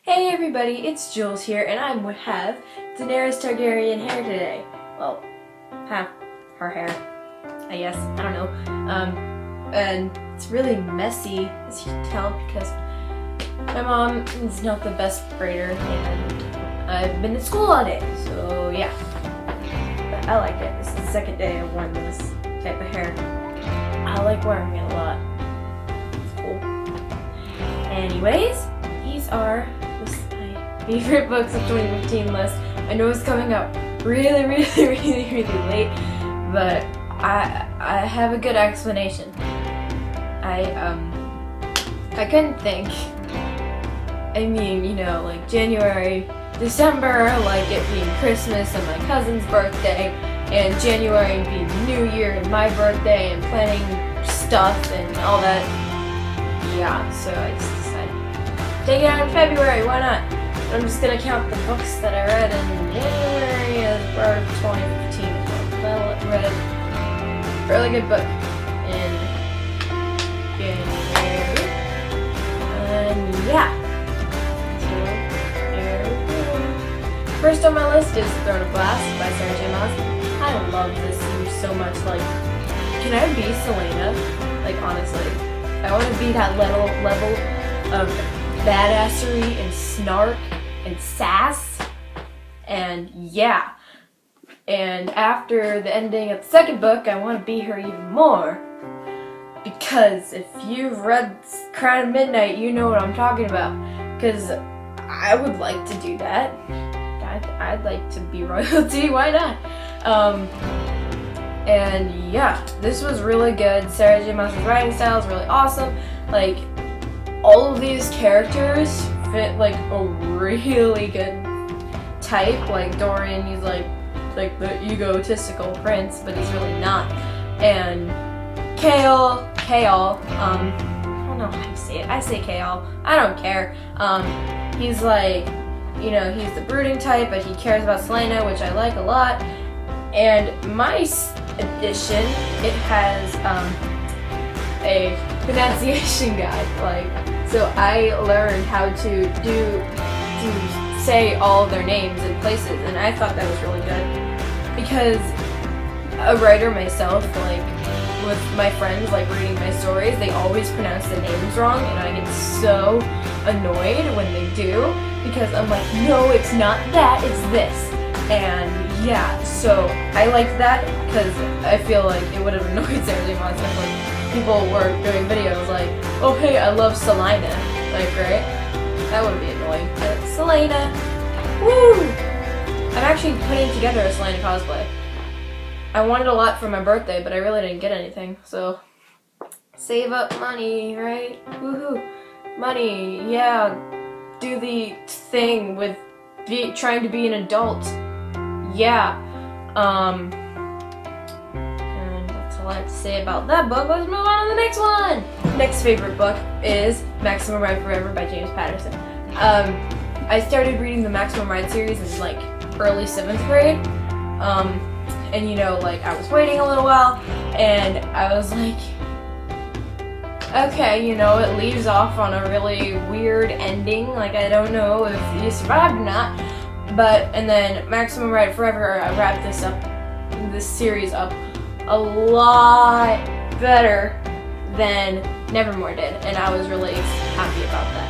Hey everybody, it's Jules here, and I have Daenerys Targaryen hair today. Well, half her hair, I guess. I don't know. And it's really messy, as you can tell, because my mom is not the best braider, and I've been to school all day, so yeah. But I like it. This is the second day I've worn this type of hair. I like wearing it a lot. It's cool. Anyways, these are my favorite books of 2015 list. I know it's coming up really late, but I have a good explanation. I couldn't think. I mean, you know, like January, December, like it being Christmas and my cousin's birthday, and January being New Year and my birthday, and planning stuff and all that. Yeah, so I just decided take it out in February, why not? I'm just gonna count the books that I read in January or 2015. Well, I read a really good book in January. And yeah. So there we go. First on my list is Throne of Glass by Sarah J. Maas. I love this series so much. Like, can I be Selena? Like, honestly. I want to be that level of badassery and snark and sass, and yeah. And after the ending of the second book, I want to be her even more, because if you've read Crown of Midnight, you know what I'm talking about, because I would like to do that. I'd like to be royalty, why not? And yeah, this was really good. Sarah J. Maas' writing style is really awesome. Like, all of these characters fit like a really good type. Like Dorian, he's like the egotistical prince, but he's really not. And Kale, I don't know how you say it. I say Kale. I don't care. He's like, you know, he's the brooding type, but he cares about Selena, which I like a lot. And my edition, it has a pronunciation guide, like, so I learned how to say all of their names and places, and I thought that was really good, because a writer myself, like, with my friends, like, reading my stories, they always pronounce the names wrong, and I get so annoyed when they do, because I'm like, no, it's not that, it's this. And yeah, so I liked that because I feel like it would have annoyed Sarah J. Maas if like people were doing videos like, oh hey, I love Selena, like, right? That would be annoying. But Selena, woo! I'm actually putting together a Selena cosplay. I wanted a lot for my birthday, but I really didn't get anything, so save up money, right? Woohoo! Money, yeah. Do the thing with trying to be an adult. Yeah, and that's all I have to say about that book. Let's move on to the next one! Next favorite book is Maximum Ride Forever by James Patterson. I started reading the Maximum Ride series in like early 7th grade, and you know, like, I was waiting a little while, and I was like, okay, you know, it leaves off on a really weird ending, like, I don't know if you survived or not. But, and then Maximum Ride Forever wrapped this series up a lot better than Nevermore did, and I was really happy about that.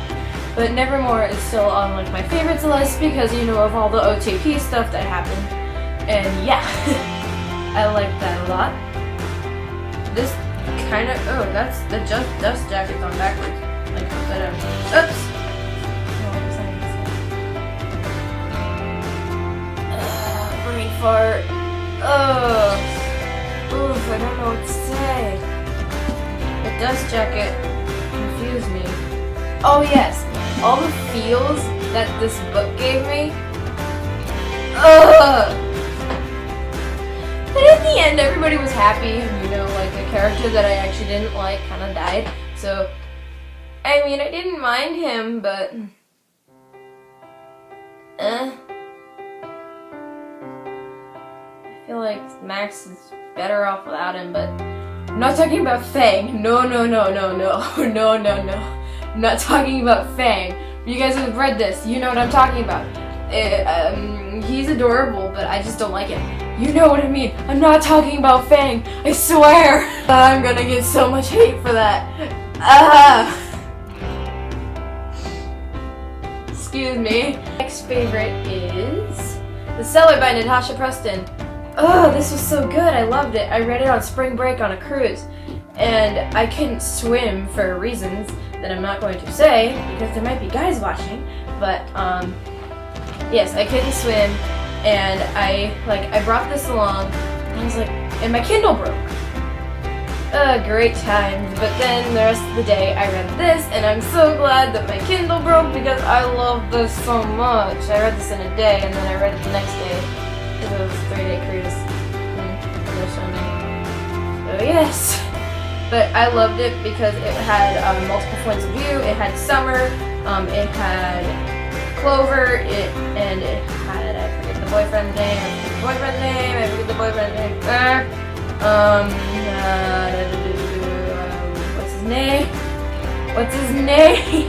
But Nevermore is still on like my favorites list because, you know, of all the OTP stuff that happened, and yeah, I like that a lot. This kind of, oh, that's the dust jacket's on backwards, like upside down. Oops. Fart. Ugh. Oof, I don't know what to say. The dust jacket confused me. Oh yes, all the feels that this book gave me. Ugh. But in the end, everybody was happy. You know, like the character that I actually didn't like kind of died. So, I mean, I didn't mind him, but I feel like Max is better off without him, but I'm not talking about Fang. No. I'm not talking about Fang. You guys have read this. You know what I'm talking about. He's adorable, but I just don't like him. You know what I mean. I'm not talking about Fang. I swear. I'm gonna get so much hate for that. Excuse me. Next favorite is The Cellar by Natasha Preston. Oh, this was so good. I loved it. I read it on spring break on a cruise. And I couldn't swim for reasons that I'm not going to say because there might be guys watching. But yes, I couldn't swim, and I brought this along. And I was like, and my Kindle broke. Great times. But then the rest of the day I read this, and I'm so glad that my Kindle broke because I love this so much. I read this in a day, and then I read it the next day because it was a 3-day cruise. So yes. But I loved it because it had multiple points of view. It had Summer, it had Clover, and it had, I forget the boyfriend's name, what's his name?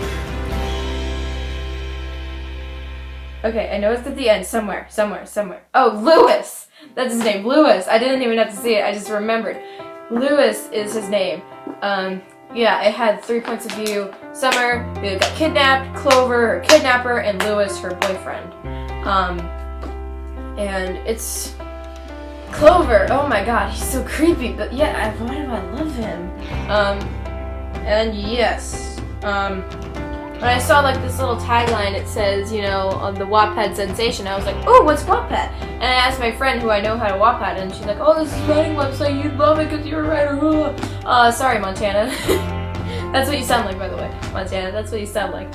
Okay, I know it's at the end, somewhere. Oh, Lewis! That's his name, Lewis. I didn't even have to see it, I just remembered. Lewis is his name. Yeah, it had 3 points of view. Summer, who got kidnapped, Clover, her kidnapper, and Lewis, her boyfriend. And it's Clover. Oh my god, he's so creepy, but yeah, why do I love him? And yes, when I saw like this little tagline, it says, you know, on the Wattpad sensation, I was like, oh, what's Wattpad? And I asked my friend who I know how to Wattpad, and she's like, oh, this is a writing website, you'd love it because you're a writer. Sorry, Montana. That's what you sound like, by the way. Montana, that's what you sound like.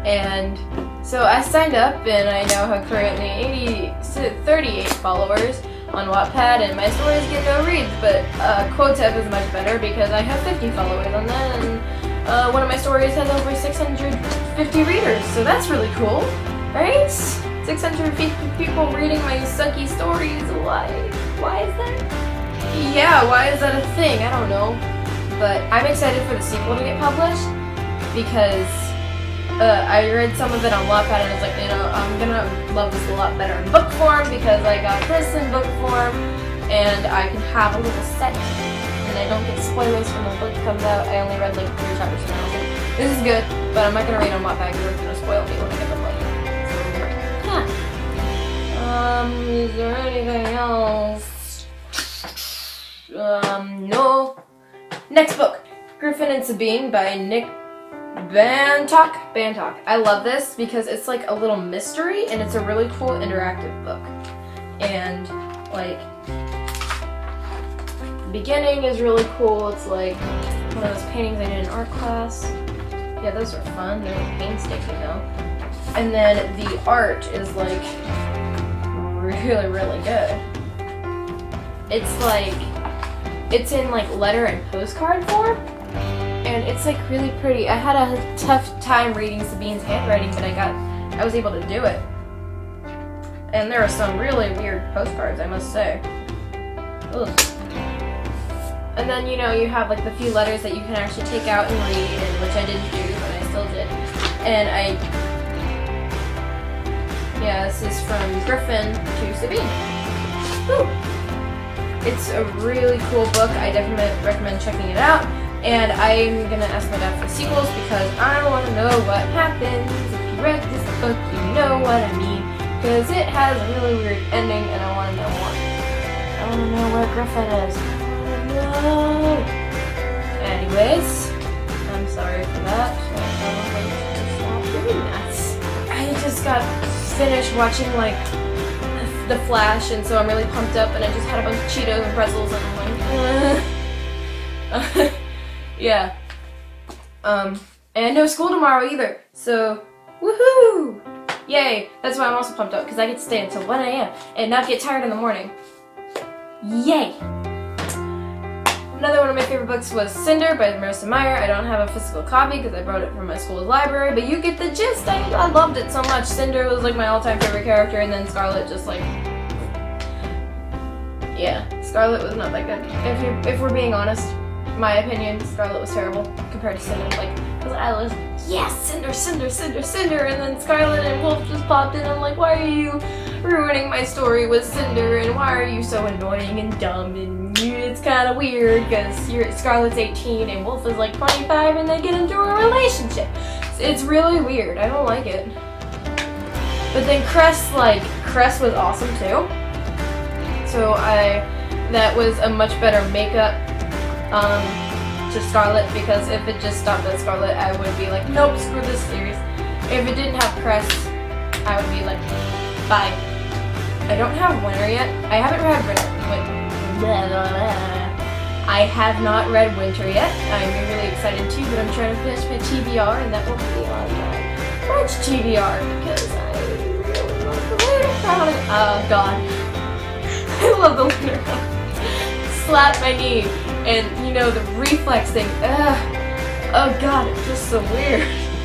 And so I signed up, and I now have currently 38 followers on Wattpad, and my stories get no reads, but Quotev is much better because I have 50 followers on that, and one of my stories has over 650 readers, so that's really cool, right? 650 people reading my sucky stories. Why is that? Yeah, why is that a thing? I don't know. But I'm excited for the sequel to get published because I read some of it on Wattpad and I was like, you know, I'm gonna love this a lot better in book form because I got this in book form and I can have a little set and I don't get spoilers when the book comes out. I only read like 3 chapters and I was like, this is good, but I'm not gonna read on Wattpad because it's gonna spoil me when I get the book. So, yeah. Is there anything else? No. Next book, Griffin Sabine by Bantok. I love this because it's like a little mystery and it's a really cool interactive book. And like the beginning is really cool. It's like one of those paintings I did in art class. Yeah, those are fun. They're like painstaking though. And then the art is like really, really good. It's like it's in like letter and postcard form. And it's like really pretty. I had a tough time reading Sabine's handwriting, but I was able to do it. And there are some really weird postcards, I must say. Ugh. And then, you know, you have like the few letters that you can actually take out and read, and which I didn't do, but I still did. And yeah, this is from Griffin to Sabine. Woo! It's a really cool book. I definitely recommend checking it out. And I'm gonna ask my dad for sequels because I want to know what happens. If you read this book, you know what I mean. Because it has a really weird ending and I want to know more. I want to know where Griffin is. I want to know. Anyways, I'm sorry for that. I probably should stop doing that. I just got finished watching like The Flash, and so I'm really pumped up, and I just had a bunch of Cheetos and pretzels, and I'm like, yeah. And no school tomorrow either, so woohoo! Yay! That's why I'm also pumped up, because I get to stay until 1 a.m. and not get tired in the morning. Yay! Another one of my favorite books was Cinder by Marissa Meyer. I don't have a physical copy because I brought it from my school's library, but you get the gist. I loved it so much. Cinder was like my all-time favorite character, and then Scarlet just like... yeah, Scarlet was not that good. If we're being honest, my opinion, Scarlet was terrible compared to Cinder. Like, because Scarlet, I was, yes, Cinder, Cinder, Cinder, Cinder, and then Scarlet and Wolf just popped in. I'm like, why are you ruining my story with Cinder, and why are you so annoying and dumb, and it's kind of weird, because Scarlet's 18 and Wolf is like 25, and they get into a relationship. It's really weird, I don't like it. But then Cress was awesome too. So that was a much better makeup to Scarlet, because if it just stopped at Scarlet, I would be like, nope, screw this series. If it didn't have Cress, I would be like, bye. I don't have Winter yet. I haven't read I have not read Winter yet. I'm really excited too, but I'm trying to finish my TBR, and that will be on my March TBR, because I really love the Winter comic. Oh god. I love the Winter comic. Slap my knee, and you know, the reflex thing, oh god, it's just so weird.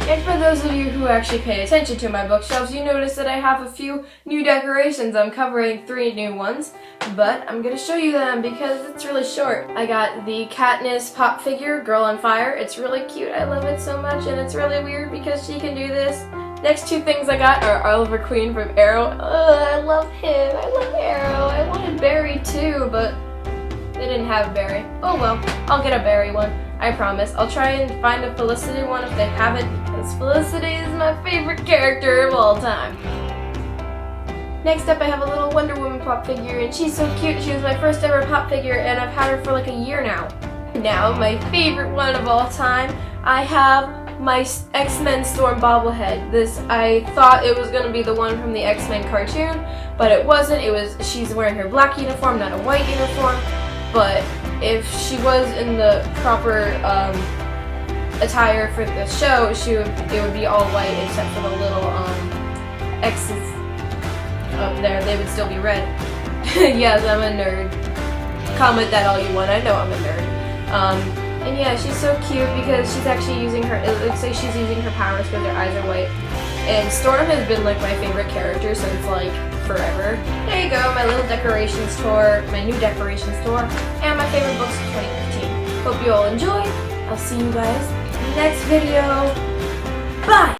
And for those of you who actually pay attention to my bookshelves, you notice that I have a few new decorations. I'm covering 3 new ones, but I'm gonna show you them because it's really short. I got the Katniss pop figure, Girl on Fire. It's really cute, I love it so much, and it's really weird because she can do this. Next 2 things I got are Oliver Queen from Arrow. I love him, I love Arrow. I wanted Barry too, but they didn't have Barry. Oh well, I'll get a Barry one, I promise. I'll try and find a Felicity one if they have it, because Felicity is my favorite character of all time. Next up, I have a little Wonder Woman pop figure, and she's so cute. She was my first ever pop figure, and I've had her for like a year now. Now, my favorite one of all time, I have my X-Men Storm bobblehead. I thought it was going to be the one from the X-Men cartoon, but it wasn't. She's wearing her black uniform, not a white uniform. But if she was in the proper attire for the show, it would be all white except for the little X's up there. They would still be red. Yes, I'm a nerd. Comment that all you want. I know I'm a nerd. And yeah, she's so cute because she's actually using her. It looks like she's using her powers because her eyes are white. And Storm has been like my favorite character since like forever. There you go, my little decorations tour, my new decorations tour, and my favorite books of 2015. Hope you all enjoy. I'll see you guys in the next video. Bye!